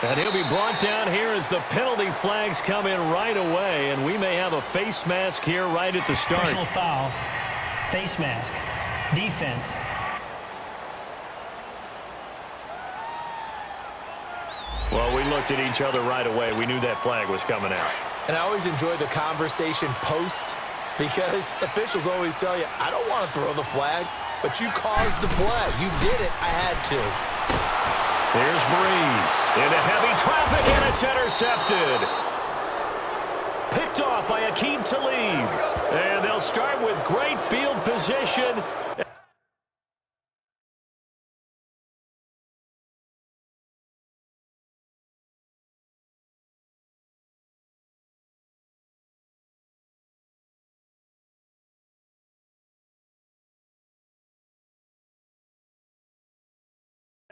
And he'll be brought down here as the penalty flags come in right away, and we may have a face mask here right at the start. Personal foul, face mask, defense. Well, we looked at each other right away. We knew that flag was coming out. And I always enjoy the conversation post because officials always tell you, I don't want to throw the flag, but you caused the play. You did it. I had to. Here's Breeze into heavy traffic, and it's intercepted. Picked off by Akeem Talib. And they'll start with great field position.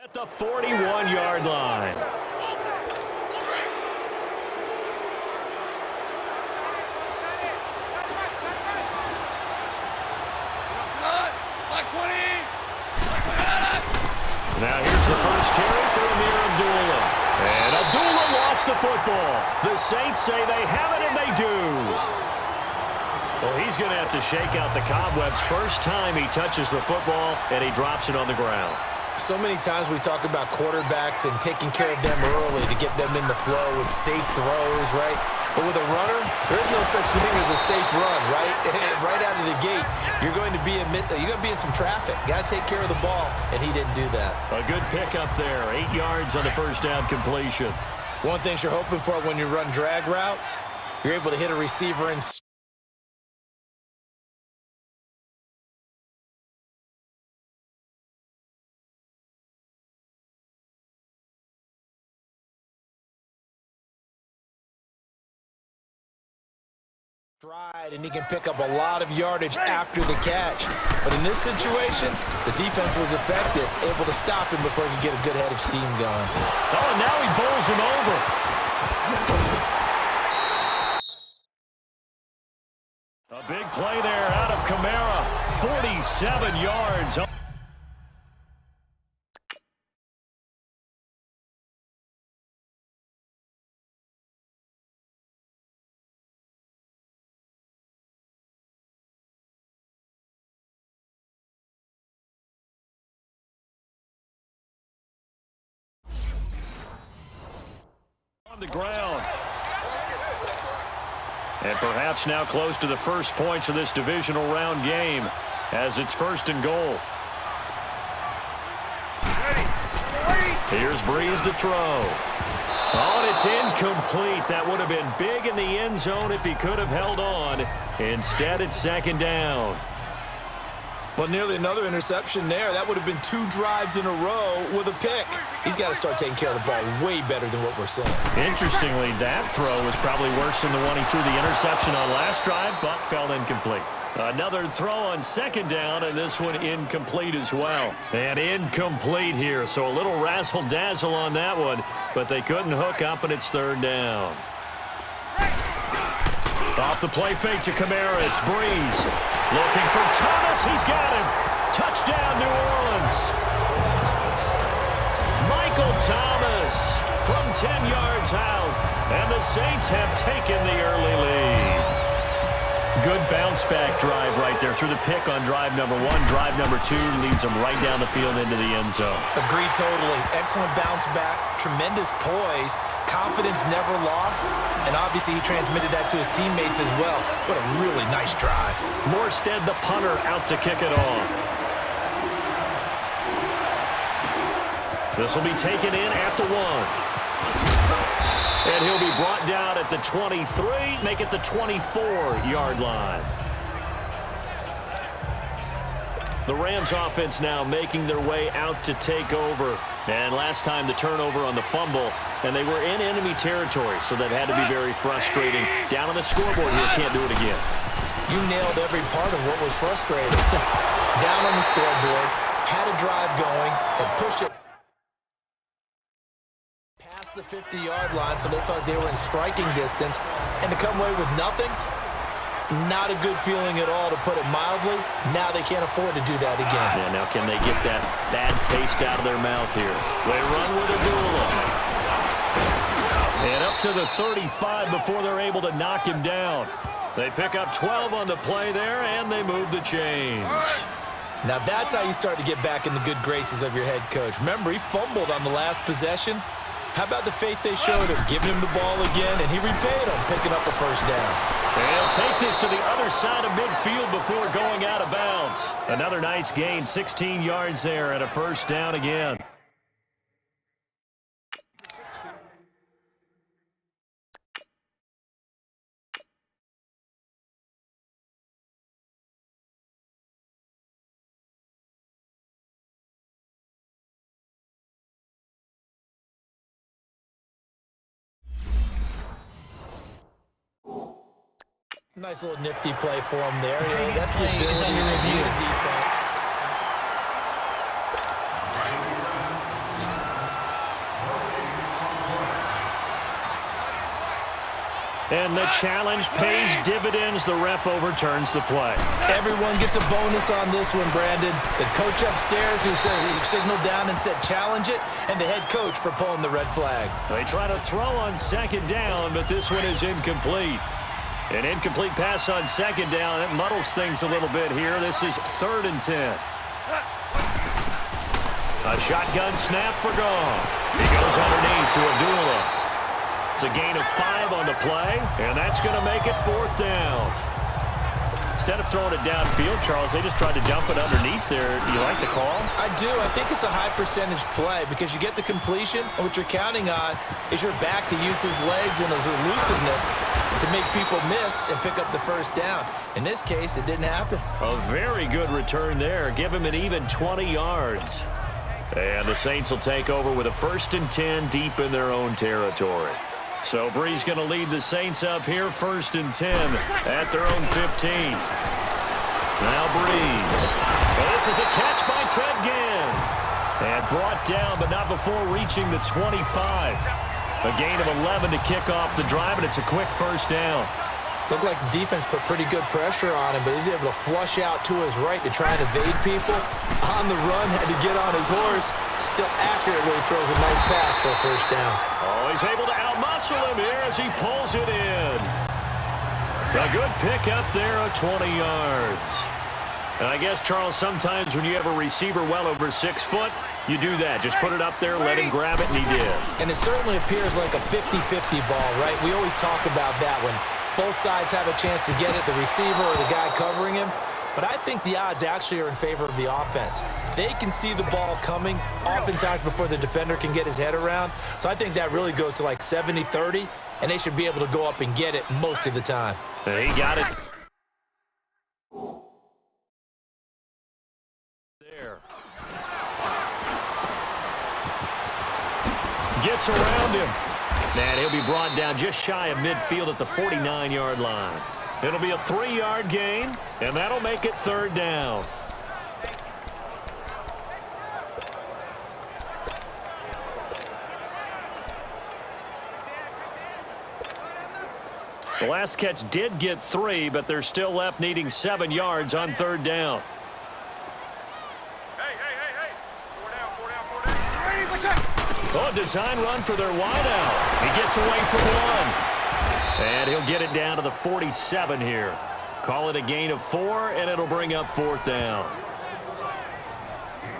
At the 41-yard line. Now here's the first carry for Amir Abdullah. And Abdullah lost the football. The Saints say they have it, and they do. Well, he's going to have to shake out the cobwebs first time he touches the football, and he drops it on the ground. So many times we talk about quarterbacks and taking care of them early to get them in the flow with safe throws, right? But with a runner, there is no such thing as a safe run, right? Right out of the gate, you're going to be in some traffic. Got to take care of the ball, and he didn't do that. A good pickup there, 8 yards on the first down completion. One thing you're hoping for when you run drag routes, you're able to hit a receiver and stride, and he can pick up a lot of yardage after the catch. But in this situation, the defense was effective, able to stop him before he could get a good head of steam going. Oh, and now he bowls him over. A big play there out of Kamara. 47 yards. The ground. And perhaps now close to the first points of this divisional round game as it's 1st and goal. Here's Breeze to throw. Oh, and it's incomplete. That would have been big in the end zone if he could have held on. Instead, it's 2nd down. Well, nearly another interception there. That would have been 2 drives in a row with a pick. He's got to start taking care of the ball way better than what we're seeing. Interestingly, that throw was probably worse than the one he threw the interception on last drive, but fell incomplete. Another throw on 2nd down, and this one incomplete as well. And incomplete here, so a little razzle-dazzle on that one, but they couldn't hook up, and it's 3rd down. Off the play fake to Kamara, it's Breeze. Looking for Thomas, he's got him. Touchdown, New Orleans. Michael Thomas from 10 yards out, and the Saints have taken the early lead. Good bounce-back drive right there through the pick on drive number 1. Drive number 2 leads them right down the field into the end zone. Agreed totally. Excellent bounce-back, tremendous poise, confidence never lost, and obviously he transmitted that to his teammates as well. What a really nice drive. Morstead, the punter, out to kick it off. This will be taken in at the 1. And he'll be brought down at the 23, make it the 24-yard line. The Rams offense now making their way out to take over. And last time the turnover on the fumble, and they were in enemy territory, so that had to be very frustrating. Down on the scoreboard here, can't do it again. You nailed every part of what was frustrating. Down on the scoreboard, had a drive going, and pushed it past the 50-yard line, so they thought they were in striking distance, and to come away with nothing, not a good feeling at all, to put it mildly. Now they can't afford to do that again. Yeah, now can they get that bad taste out of their mouth here? They run with Abdullah. to the 35 before they're able to knock him down. They pick up 12 on the play there, and they move the chains. Now that's how you start to get back in the good graces of your head coach. Remember, he fumbled on the last possession. How about the faith they showed him, giving him the ball again, and he repaid him, picking up a first down. And he'll take this to the other side of midfield before going out of bounds. Another nice gain, 16 yards there, and a first down again. Nice little nifty play for him there. Yeah, that's the play is ability under to review. read a defense. And the challenge pays dividends. The ref overturns the play. Everyone gets a bonus on this one, Brandon. The coach upstairs who signaled down and said challenge it, and the head coach for pulling the red flag. They try to throw on second down, but this one is incomplete. An incomplete pass on second down. It muddles things a little bit here. This is 3rd and 10. A shotgun snap for Goff. He goes underneath to Abdullah. It's a gain of 5 on the play, and that's going to make it 4th down. Instead of throwing it downfield, Charles, they just tried to dump it underneath there. Do you like the call? I do. I think it's a high percentage play because you get the completion, and what you're counting on is your back to use his legs and his elusiveness to make people miss and pick up the first down. In this case, it didn't happen. A very good return there. Give him an even 20 yards. And the Saints will take over with a 1st and 10 deep in their own territory. So Bree's going to lead the Saints up here, 1st and 10 at their own 15. Now Breeze. Well, this is a catch by Ted Ginn. And brought down, but not before reaching the 25. A gain of 11 to kick off the drive, and it's a quick first down. Looked like the defense put pretty good pressure on him, but he's able to flush out to his right to try and evade people. On the run, had to get on his horse. Still accurately throws a nice pass for a first down. Oh, he's able to outmuscle him here as he pulls it in. A good pick up there of 20 yards. And I guess, Charles, sometimes when you have a receiver well over 6 foot, you do that. Just put it up there, let him grab it, and he did. And it certainly appears like a 50-50 ball, right? We always talk about that when both sides have a chance to get it, the receiver or the guy covering him. But I think the odds actually are in favor of the offense. They can see the ball coming oftentimes before the defender can get his head around. So I think that really goes to like 70-30, and they should be able to go up and get it most of the time. He got it. There. Gets around him. And he'll be brought down just shy of midfield at the 49-yard line. It'll be a 3-yard gain, and that'll make it 3rd down. The last catch did get 3, but they're still left needing 7 yards on 3rd down. Oh, design run for their wideout. He gets away from one. And he'll get it down to the 47 here. Call it a gain of 4, and it'll bring up 4th down.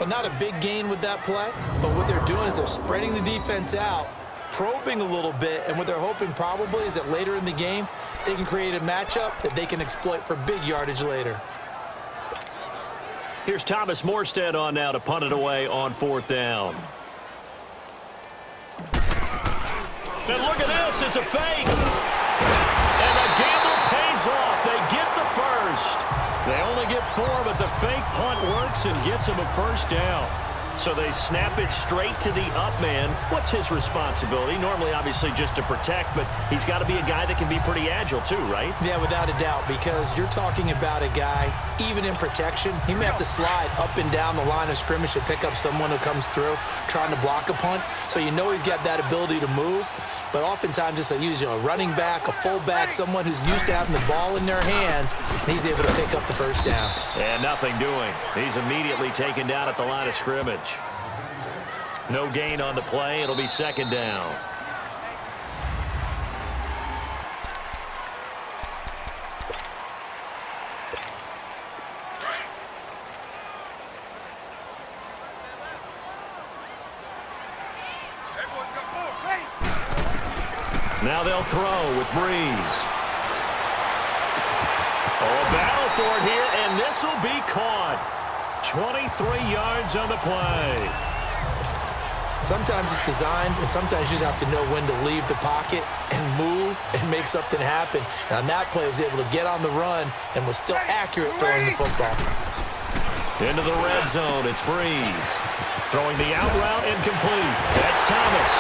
Well, not a big gain with that play, but what they're doing is they're spreading the defense out, probing a little bit, and what they're hoping probably is that later in the game, they can create a matchup that they can exploit for big yardage later. Here's Thomas Morstead on now to punt it away on 4th down. And look at this, it's a fake. And the gamble pays off. They get the first. They only get 4, but the fake punt works and gets them a first down. So they snap it straight to the up man. What's his responsibility? Normally, obviously, just to protect, but he's got to be a guy that can be pretty agile too, right? Yeah, without a doubt, because you're talking about a guy, even in protection, he may have to slide up and down the line of scrimmage to pick up someone who comes through trying to block a punt. So you know he's got that ability to move, but oftentimes it's a running back, a fullback, someone who's used to having the ball in their hands, and he's able to pick up the first down. And nothing doing. He's immediately taken down at the line of scrimmage. No gain on the play. It'll be 2nd down. Now they'll throw with Breeze. Oh, a battle for it here, and this will be caught. 23 yards on the play. Sometimes it's designed, and sometimes you just have to know when to leave the pocket and move and make something happen. And on that play, he was able to get on the run and was still accurate throwing the football. Into the red zone, it's Breeze. Throwing the out route incomplete. That's Thomas.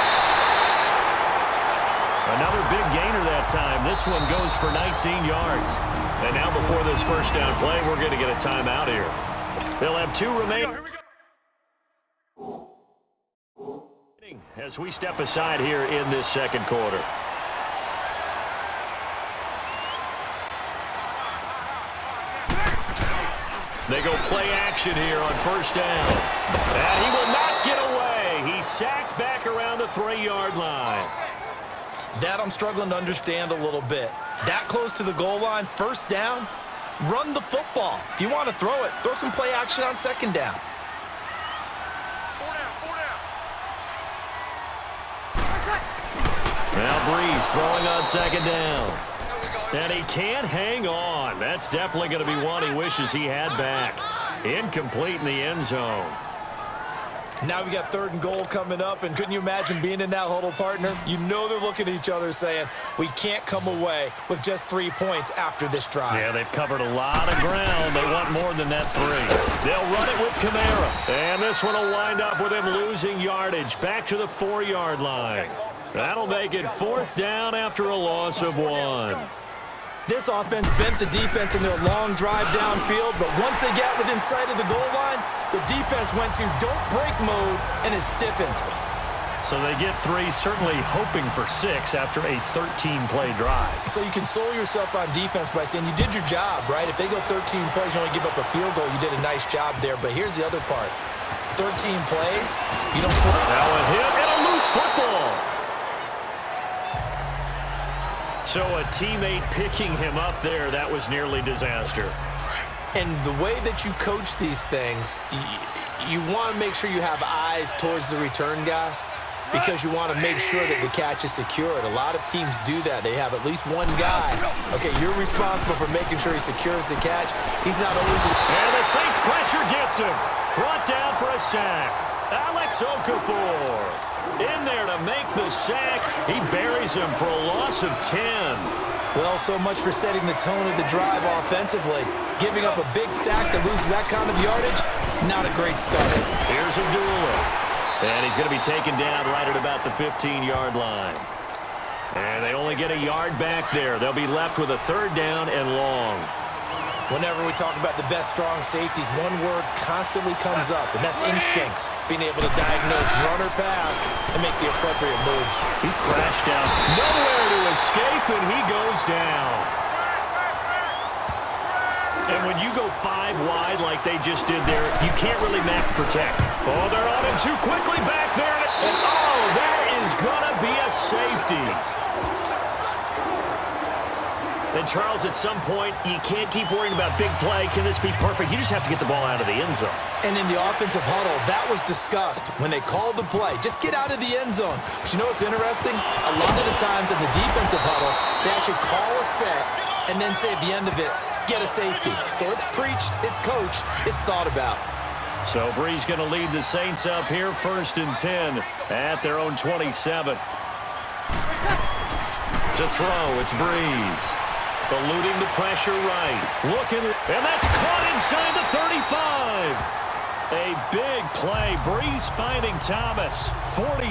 Another big gainer that time. This one goes for 19 yards. And now before this first down play, we're going to get a timeout here. They'll have 2 remaining. As we step aside here in this second quarter. They go play action here on first down. And he will not get away. He's sacked back around the 3-yard line. That I'm struggling to understand a little bit. That close to the goal line, first down, run the football. If you want to throw it, throw some play action on second down. Now Breeze throwing on second down. And he can't hang on. That's definitely going to be one he wishes he had back. Incomplete in the end zone. Now we got 3rd and goal coming up, and couldn't you imagine being in that huddle, partner? You know they're looking at each other saying, we can't come away with just 3 points after this drive. Yeah, they've covered a lot of ground. They want more than that 3. They'll run it with Kamara. And this one will wind up with him losing yardage back to the 4-yard line. That'll make it 4th down after a loss of 1. This offense bent the defense in their long drive downfield, but once they got within sight of the goal line, the defense went to don't break mode and is stiffened. So they get 3, certainly hoping for 6 after a 13-play drive. So you console yourself on defense by saying you did your job, right? If they go 13 plays, you only give up a field goal, you did a nice job there. But here's the other part. 13 plays, you don't... Now a hit and a loose football. So a teammate picking him up there, that was nearly disaster. And the way that you coach these things, you want to make sure you have eyes towards the return guy because you want to make sure that the catch is secured. A lot of teams do that. They have at least one guy. Okay, you're responsible for making sure he secures the catch. He's not always... And the Saints pressure gets him. Brought down for a sack. Alex Okafor in there to make the sack. He buries him for a loss of 10. Well, so much for setting the tone of the drive offensively. Giving up a big sack that loses that kind of yardage, not a great start. Here's Abdullah. And he's going to be taken down right at about the 15-yard line. And they only get a yard back there. They'll be left with a 3rd down and long. Whenever we talk about the best strong safeties, one word constantly comes up, and that's instincts. Being able to diagnose run or pass and make the appropriate moves. He crashed out. Nowhere to escape, and he goes down. And when you go 5 wide like they just did there, you can't really max protect. Oh, they're on him too quickly back there. And oh, that is going to be a safety. And, Charles, at some point, you can't keep worrying about big play. Can this be perfect? You just have to get the ball out of the end zone. And in the offensive huddle, that was discussed when they called the play. Just get out of the end zone. But you know what's interesting? A lot of the times in the defensive huddle, they actually call a set and then say at the end of it, get a safety. So it's preached, it's coached, it's thought about. So Breeze going to lead the Saints up here, 1st and 10 at their own 27. To throw, it's Breeze. Eluding the pressure right. Looking, and that's caught inside the 35. A big play. Breeze finding Thomas. 40.